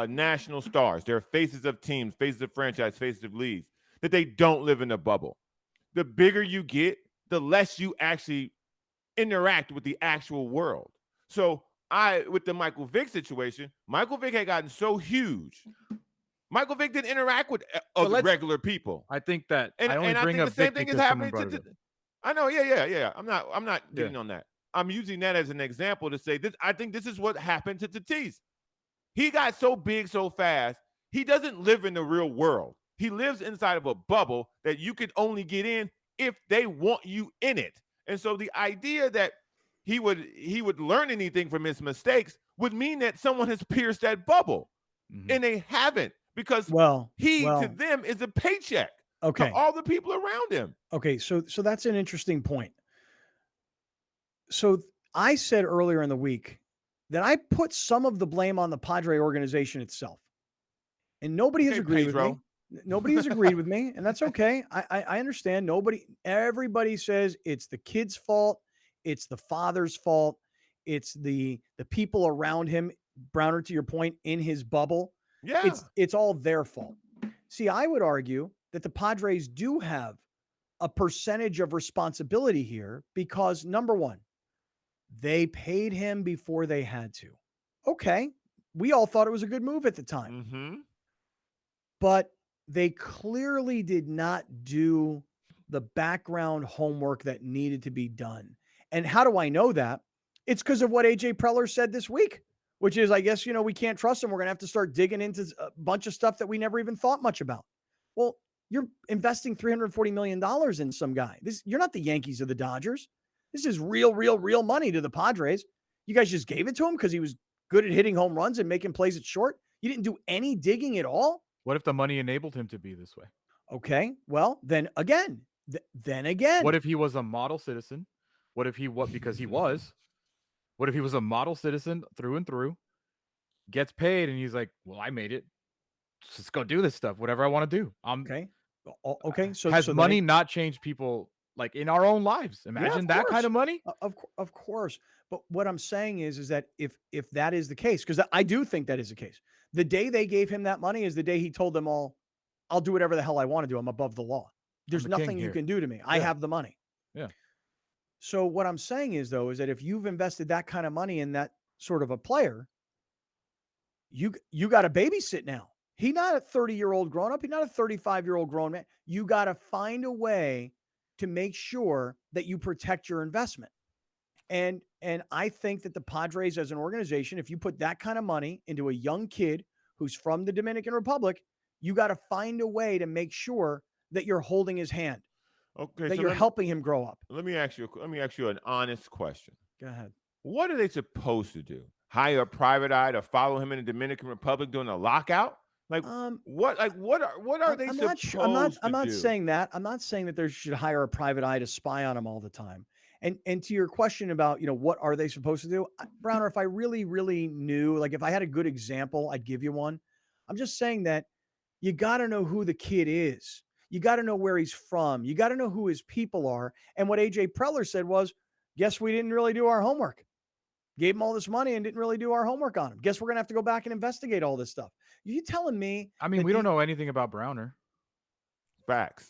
national stars, they're faces of teams, faces of franchise, faces of leagues, that they don't live in a bubble. The bigger you get, the less you actually interact with the actual world. So with the Michael Vick situation, Michael Vick had gotten so huge. Michael Vick didn't interact with other regular people. I think that And I only bring think up the same Vick thing is because someone happening brought it to. up. I know, yeah. I'm not getting on that. I'm using that as an example to say this. I think this is what happened to Tatis. He got so big so fast. He doesn't live in the real world. He lives inside of a bubble that you could only get in if they want you in it. And so the idea that he would learn anything from his mistakes would mean that someone has pierced that bubble, and they haven't, because to them is a paycheck. Okay. To all the people around him. Okay, so that's an interesting point. So I said earlier in the week that I put some of the blame on the Padre organization itself, and nobody has agreed with me. Nobody has agreed with me, and that's okay. I understand. Everybody says it's the kid's fault, it's the father's fault, it's the people around him. Browner, to your point, in his bubble, it's all their fault. See, I would argue that the Padres do have a percentage of responsibility here because, number one, they paid him before they had to. Okay, we all thought it was a good move at the time. But they clearly did not do the background homework that needed to be done. And how do I know that? It's because of what AJ Preller said this week, which is, I guess, we can't trust him. We're going to have to start digging into a bunch of stuff that we never even thought much about. Well, you're investing $340 million in some guy. You're not the Yankees or the Dodgers. This is real money to the Padres. You guys just gave it to him because he was good at hitting home runs and making plays at short. You didn't do any digging at all. What if the money enabled him to be this way? Okay, well, then again. What if he was a model citizen? What if because he was. What if he was a model citizen through and through, gets paid, and he's like, well, I made it. Let's go do this stuff, whatever I want to do. Okay. So has money not changed people like in our own lives? Imagine that kind of money. Of course. But what I'm saying is that if that is the case, because I do think that is the case, the day they gave him that money is the day he told them all, I'll do whatever the hell I want to do. I'm above the law. There's nothing you can do to me. I have the money. Yeah. So what I'm saying is that if you've invested that kind of money in that sort of a player, you got to babysit now. He's not a 30-year-old grown up. He's not a 35-year-old grown man. You got to find a way to make sure that you protect your investment. And I think that the Padres as an organization, if you put that kind of money into a young kid who's from the Dominican Republic, you got to find a way to make sure that you're holding his hand. Okay. That you're helping him grow up. Let me ask you an honest question. Go ahead. What are they supposed to do? Hire a private eye to follow him in the Dominican Republic during a lockout? What are they supposed to do? I'm not saying that. I'm not saying that they should hire a private eye to spy on him all the time. And to your question about, what are they supposed to do? Browner, if I really, really knew, like if I had a good example, I'd give you one. I'm just saying that you got to know who the kid is. You got to know where he's from. You got to know who his people are. And what AJ Preller said was, guess we didn't really do our homework. Gave him all this money and didn't really do our homework on him. Guess we're going to have to go back and investigate all this stuff. You telling me? I mean, we don't know anything about Browner. Facts.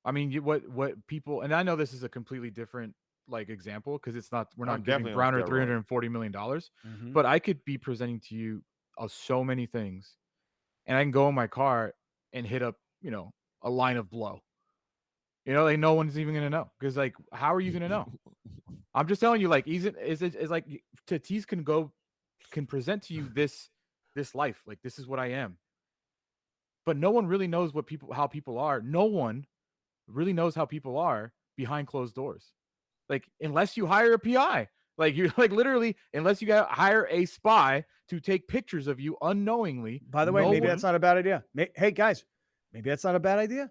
I mean, what people, and I know this is a completely different example because we're not giving Browner $340 million, but I could be presenting to you so many things, and I can go in my car and hit up, a line of blow. No one's even gonna know because how are you gonna know? I'm just telling you, Tatis can present to you this life, this is what I am, but no one really knows how people are. No one really knows how people are behind closed doors. Unless you hire a PI, literally, unless you hire a spy to take pictures of you unknowingly. By the way, maybe that's not a bad idea. Hey guys, maybe that's not a bad idea.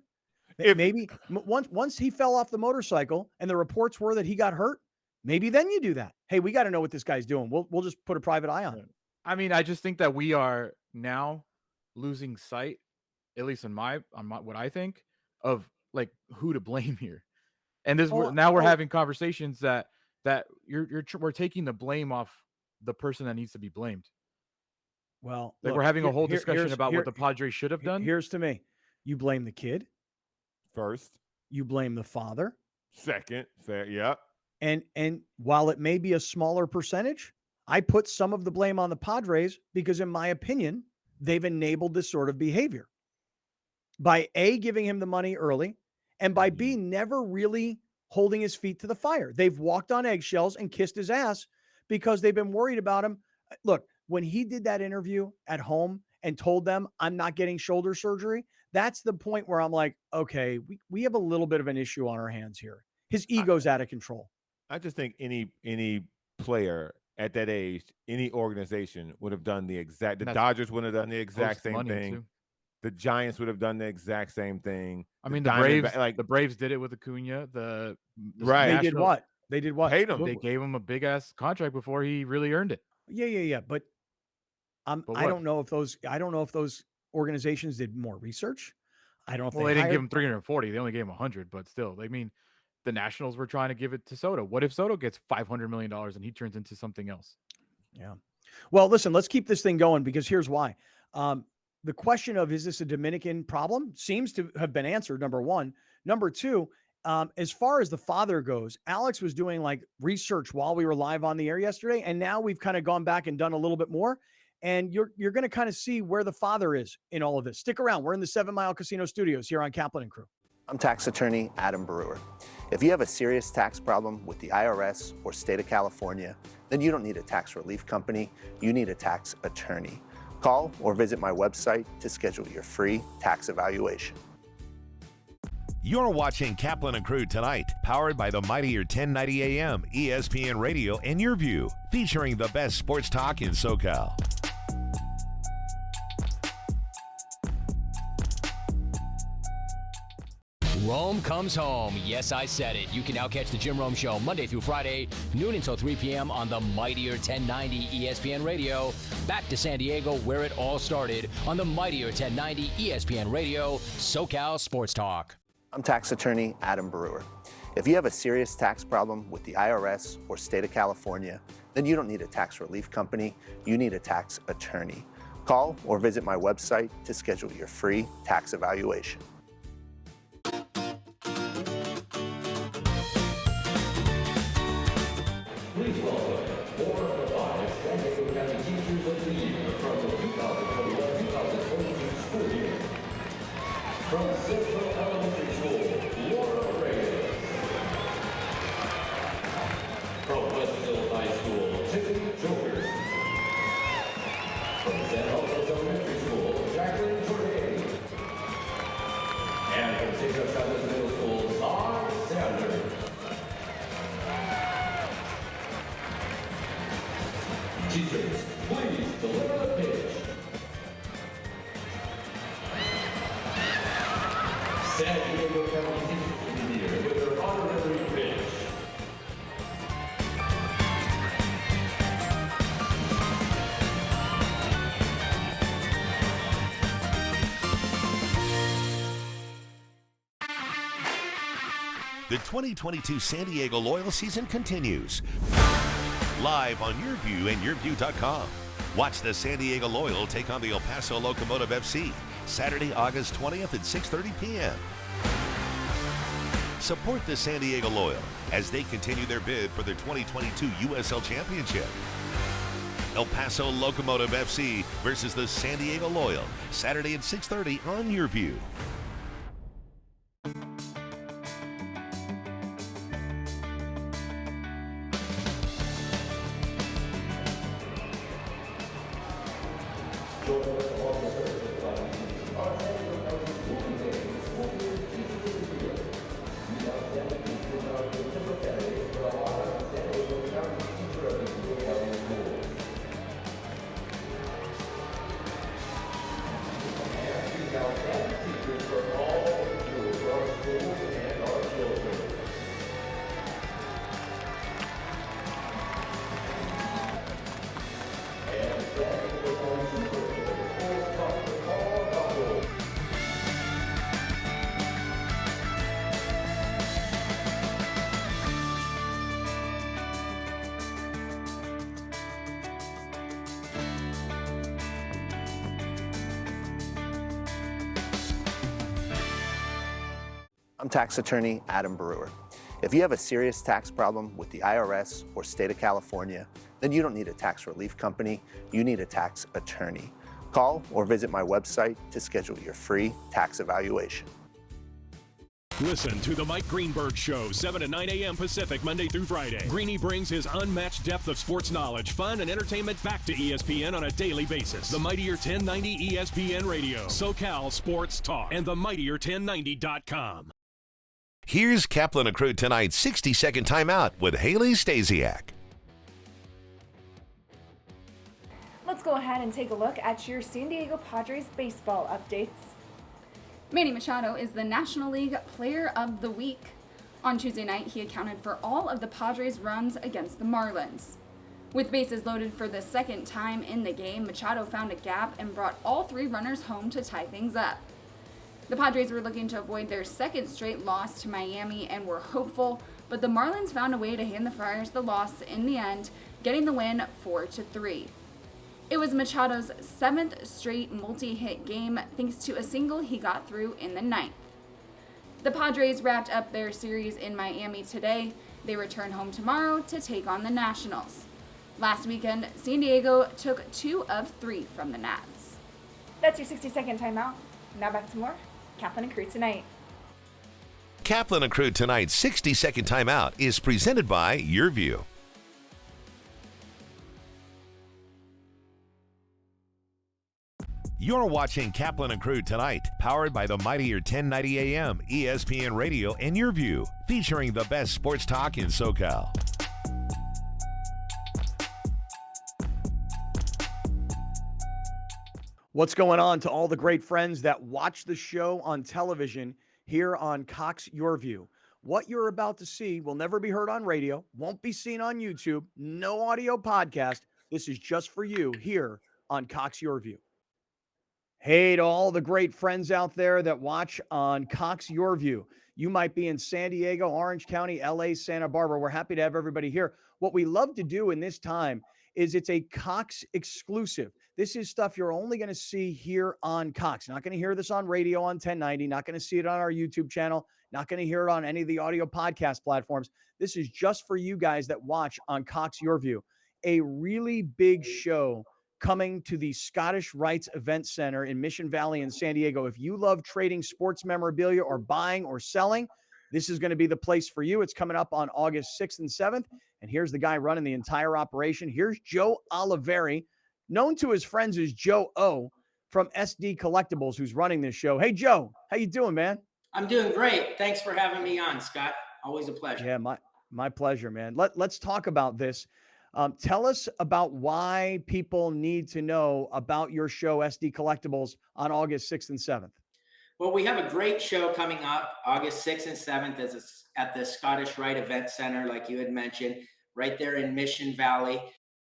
Maybe once he fell off the motorcycle and the reports were that he got hurt, maybe then you do that. Hey, we got to know what this guy's doing. We'll just put a private eye on him. I mean, I just think that we are now losing sight, at least on what I think, of who to blame here. And we're having conversations that we're taking the blame off the person that needs to be blamed. Well, we're having a whole discussion about what the Padres should have done. Here's to me. You blame the kid. First. You blame the father. Second. Fair. Yep. And while it may be a smaller percentage, I put some of the blame on the Padres because, in my opinion, they've enabled this sort of behavior by A, giving him the money early, and by B, never really holding his feet to the fire. They've walked on eggshells and kissed his ass because they've been worried about him. Look, when he did that interview at home and told them, I'm not getting shoulder surgery, that's the point where I'm like, okay, we have a little bit of an issue on our hands here. His ego's out of control. I just think any player at that age, any organization would have done the exact. The Dodgers would have done the exact same thing. Too. The Giants would have done the exact same thing. I mean, the Braves did it with Acuna. Right. They did what? They did what? Paid him. They gave him a big ass contract before he really earned it. Yeah. But I don't know if those organizations did more research. I don't know if they didn't give him 340. They only gave him 100, but still, I mean, the Nationals were trying to give it to Soto. What if Soto gets $500 million and he turns into something else? Yeah. Well, listen, let's keep this thing going because here's why. The question of, is this a Dominican problem, seems to have been answered, number one. Number two, as far as the father goes, Alex was doing like research while we were live on the air yesterday. And now we've kind of gone back and done a little bit more. And you're going to kind of see where the father is in all of this. Stick around. We're in the 7 Mile Casino Studios here on Kaplan and Crew. I'm tax attorney Adam Brewer. If you have a serious tax problem with the IRS or state of California, then you don't need a tax relief company. You need a tax attorney. Call or visit my website to schedule your free tax evaluation. You're watching Kaplan and Crew tonight, powered by the Mightier 1090 AM, ESPN Radio, and Your View, featuring the best sports talk in SoCal. Rome comes home. Yes, I said it. You can now catch the Jim Rome Show Monday through Friday, noon until 3 p.m. on the Mightier 1090 ESPN Radio. Back to San Diego, where it all started, on the Mightier 1090 ESPN Radio, SoCal Sports Talk. I'm tax attorney Adam Brewer. If you have a serious tax problem with the IRS or state of California, then you don't need a tax relief company. You need a tax attorney. Call or visit my website to schedule your free tax evaluation. Please welcome 4 of the 5 San Diego County Teachers of the Year from the 2021-2022 school year. From Central Elementary School, Laura Reyes. From Westville High School, Tiffany Jokers. From San Jose Elementary School, Jacqueline Jordan. And from St. Joe Southwest Middle School, Todd Sanders. Teachers, please deliver the pitch. San Diego County Teachers of the Year with their honorary pitch. The 2022 San Diego Loyal season continues. Live on Your View and YourView.com. Watch the San Diego Loyal take on the El Paso Locomotive FC, Saturday, August 20th at 6:30 p.m. Support the San Diego Loyal as they continue their bid for their 2022 USL Championship. El Paso Locomotive FC versus the San Diego Loyal, Saturday at 6:30 on Your View. I'm tax attorney Adam Brewer. If you have a serious tax problem with the IRS or state of California, then you don't need a tax relief company, you need a tax attorney. Call or visit my website to schedule your free tax evaluation. Listen to the Mike Greenberg Show, 7 to 9 a.m. Pacific, Monday through Friday. Greeny brings his unmatched depth of sports knowledge, fun, and entertainment back to ESPN on a daily basis. The Mightier 1090 ESPN Radio, SoCal Sports Talk, and the Mightier1090.com. Here's Kaplan and Crew tonight's 60-second timeout with Haley Stasiak. Let's go ahead and take a look at your San Diego Padres baseball updates. Manny Machado is the National League Player of the Week. On Tuesday night, he accounted for all of the Padres' runs against the Marlins. With bases loaded for the second time in the game, Machado found a gap and brought all three runners home to tie things up. The Padres were looking to avoid their second straight loss to Miami and were hopeful, but the Marlins found a way to hand the Friars the loss in the end, getting the win 4-3. It was Machado's 7th straight multi-hit game thanks to a single he got through in the 9th. The Padres wrapped up their series in Miami today. They return home tomorrow to take on the Nationals. Last weekend, San Diego took 2 of 3 from the Nats. That's your 60-second timeout. Now back to more Kaplan and Crew tonight. Kaplan and Crew tonight's 60-second timeout is presented by Your View. You're watching Kaplan and Crew tonight, powered by the Mightier 1090 AM, ESPN Radio, and Your View, featuring the best sports talk in SoCal. What's going on to all the great friends that watch the show on television here on Cox Your View? What you're about to see will never be heard on radio, won't be seen on YouTube, no audio podcast. This is just for you here on Cox Your View. Hey to all the great friends out there that watch on Cox Your View. You might be in San Diego, Orange County, LA, Santa Barbara. We're happy to have everybody here. What we love to do in this time is it's a Cox exclusive. This is stuff you're only going to see here on Cox. You're not going to hear this on radio on 1090, not going to see it on our YouTube channel, not going to hear it on any of the audio podcast platforms. This is just for you guys that watch on Cox Your View. A really big show coming to the Scottish Rites Event Center in Mission Valley in San Diego. If you love trading sports memorabilia or buying or selling, this is going to be the place for you. It's coming up on August 6th and 7th. And here's the guy running the entire operation. Here's Joe Oliveri, known to his friends as Joe O from SD Collectibles, who's running this show. Hey, Joe, how you doing, man? I'm doing great. Thanks for having me on, Scott. Always a pleasure. Yeah, my pleasure, man. Let's talk about this. Tell us about why people need to know about your show, SD Collectibles, on August 6th and 7th. Well, we have a great show coming up August 6th and 7th at the Scottish Rite Event Center, like you had mentioned, right there in Mission Valley.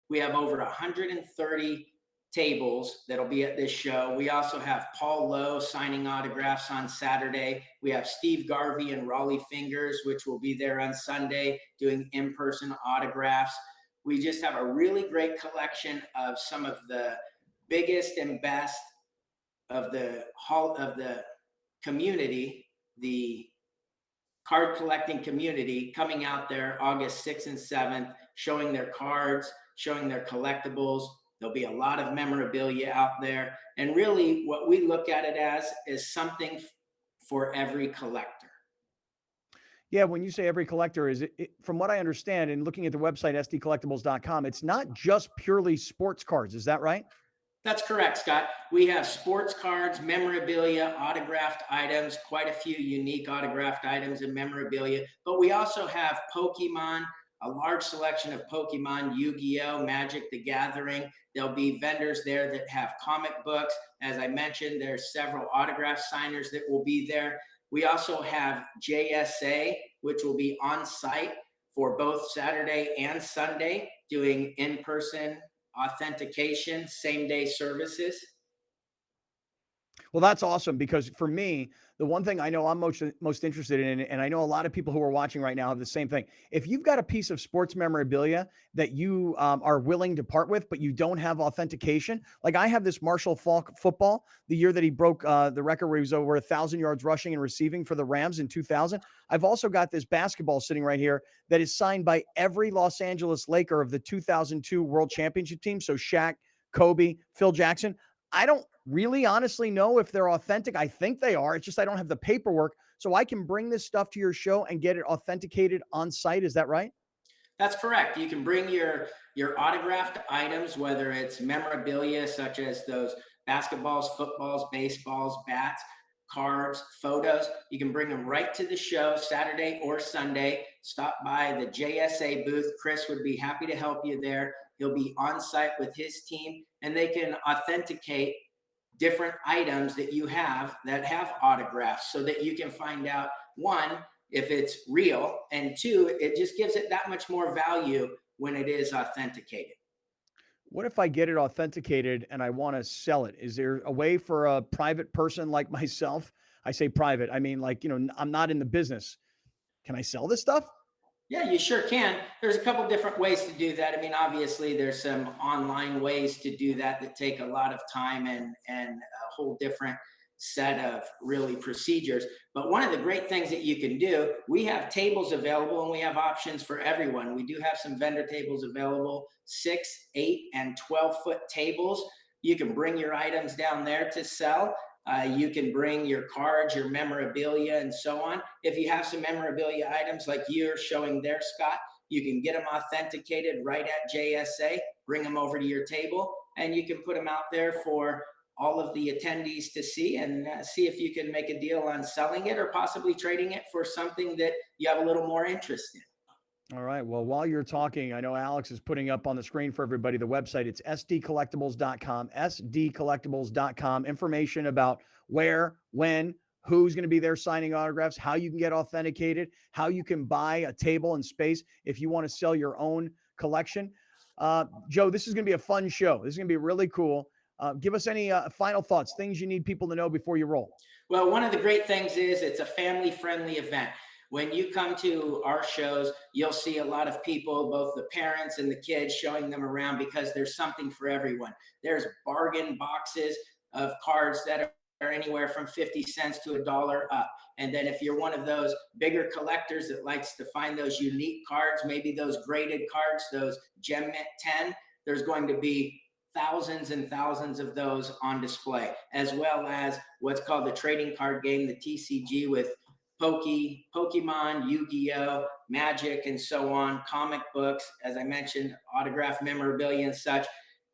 We have over 130 tables that'll be at this show. We also have Paul Lowe signing autographs on Saturday. We have Steve Garvey and Raleigh Fingers, which will be there on Sunday doing in-person autographs. We just have a really great collection of some of the biggest and best of the community, the card collecting community, coming out there August 6th and 7th, showing their cards, showing their collectibles. There'll be a lot of memorabilia out there. And really what we look at it as is something for every collector. Yeah, when you say every collector, is it, from what I understand and looking at the website, sdcollectibles.com, it's not just purely sports cards. Is that right? That's correct, Scott. We have sports cards, memorabilia, autographed items, quite a few unique autographed items and memorabilia. But we also have Pokemon, a large selection of Pokemon, Yu-Gi-Oh!, Magic the Gathering. There'll be vendors there that have comic books. As I mentioned, there's several autograph signers that will be there. We also have JSA, which will be on site for both Saturday and Sunday, doing in-person authentication, same-day services. Well, that's awesome because for me, the one thing I know I'm most interested in, and I know a lot of people who are watching right now have the same thing. If you've got a piece of sports memorabilia that you are willing to part with, but you don't have authentication, like I have this Marshall Faulk football, the year that he broke the record where he was over 1,000 yards rushing and receiving for the Rams in 2000. I've also got this basketball sitting right here that is signed by every Los Angeles Laker of the 2002 World Championship team. So Shaq, Kobe, Phil Jackson. I don't really honestly know if they're authentic. I think they are. It's just I don't have the paperwork. So I can bring this stuff to your show and get it authenticated on site. Is that right? That's correct. You can bring your autographed items, whether it's memorabilia such as those basketballs, footballs, baseballs, bats, cards, photos. You can bring them right to the show Saturday or Sunday. Stop by the JSA booth. Chris would be happy to help you there. He'll be on site with his team, and they can authenticate different items that you have that have autographs so that you can find out, one, if it's real, and two, it just gives it that much more value when it is authenticated. What if I get it authenticated and I want to sell it? Is there a way for a private person like myself? I say private, I mean, like, I'm not in the business. Can I sell this stuff? Yeah, you sure can. There's a couple different ways to do that. I mean, obviously, there's some online ways to do that take a lot of time and a whole different set of really procedures. But one of the great things that you can do, we have tables available and we have options for everyone. We do have some vendor tables available, 6, 8, and 12-foot tables. You can bring your items down there to sell. You can bring your cards, your memorabilia, and so on. If you have some memorabilia items like you're showing there, Scott, you can get them authenticated right at JSA, bring them over to your table, and you can put them out there for all of the attendees to see and see if you can make a deal on selling it or possibly trading it for something that you have a little more interest in. All right. Well, while you're talking, I know Alex is putting up on the screen for everybody the website. It's sdcollectibles.com, sdcollectibles.com. Information about where, when, who's going to be there signing autographs, how you can get authenticated, how you can buy a table and space if you want to sell your own collection. Joe, this is going to be a fun show. This is going to be really cool. Give us any final thoughts, things you need people to know before you roll. Well, one of the great things is it's a family-friendly event. When you come to our shows, you'll see a lot of people, both the parents and the kids, showing them around because there's something for everyone. There's bargain boxes of cards that are anywhere from 50 cents to $1 up. And then if you're one of those bigger collectors that likes to find those unique cards, maybe those graded cards, those Gem Mint 10, there's going to be thousands and thousands of those on display, as well as what's called the trading card game, the TCG, with Pokemon, Yu-Gi-Oh, Magic, and so on, comic books, as I mentioned, autographed memorabilia and such.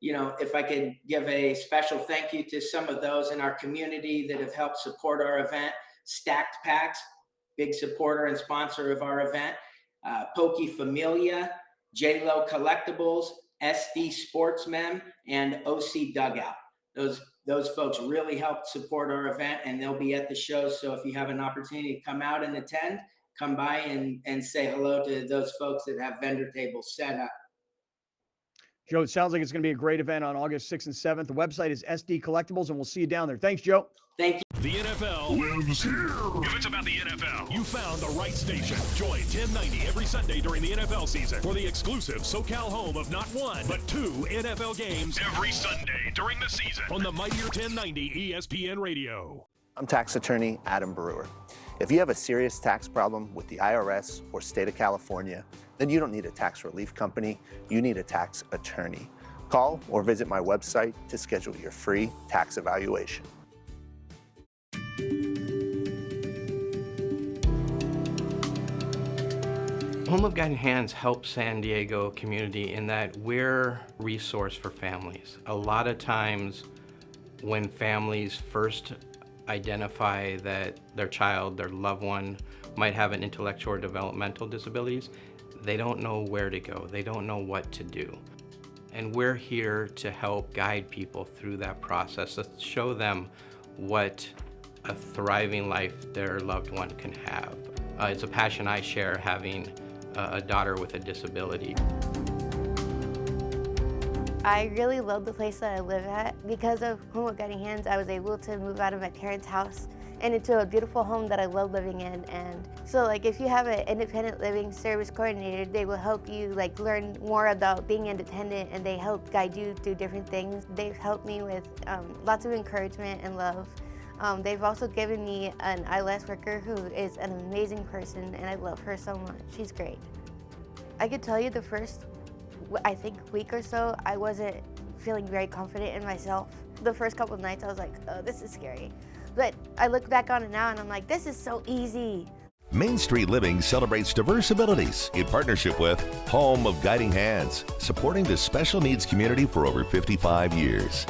If I could give a special thank you to some of those in our community that have helped support our event. Stacked Packs, big supporter and sponsor of our event. Poke Familia, J-Lo Collectibles, SD Sportsmen, and OC Dugout. Those folks really helped support our event, and they'll be at the show. So if you have an opportunity to come out and attend, come by and say hello to those folks that have vendor tables set up. Joe, it sounds like it's going to be a great event on August 6th and 7th. The website is SD Collectibles, and we'll see you down there. Thanks, Joe. Thank you. The NFL lives here. If it's about the NFL, you found the right station. Join 1090 every Sunday during the NFL season for the exclusive SoCal home of not one, but 2 NFL games every Sunday during the season on the Mightier 1090 ESPN Radio. I'm tax attorney Adam Brewer. If you have a serious tax problem with the IRS or state of California, then you don't need a tax relief company, you need a tax attorney. Call or visit my website to schedule your free tax evaluation. Home of Guiding Hands helps San Diego community in that we're a resource for families. A lot of times when families first identify that their child, their loved one, might have an intellectual or developmental disabilities, they don't know where to go. They don't know what to do. And we're here to help guide people through that process, to show them what a thriving life their loved one can have. It's a passion I share, having a daughter with a disability. I really love the place that I live at. Because of Home of Guiding Hands, I was able to move out of my parents' house and into a beautiful home that I love living in. And so like if you have an independent living service coordinator, they will help you like learn more about being independent, and they help guide you through different things. They've helped me with lots of encouragement and love. They've also given me an ILS worker who is an amazing person, and I love her so much. She's great. I could tell you the first, I think, week or so, I wasn't feeling very confident in myself. The first couple of nights I was like, oh, this is scary. But I look back on it now and I'm like, this is so easy. Main Street Living celebrates diverse abilities in partnership with Home of Guiding Hands, supporting the special needs community for over 55 years.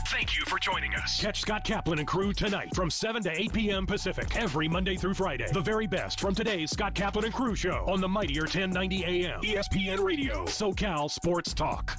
Thank you for joining us. Catch Scott Kaplan and crew tonight from 7 to 8 p.m. Pacific every Monday through Friday. The very best from today's Scott Kaplan and crew show on the Mightier 1090 AM, ESPN Radio, SoCal Sports Talk.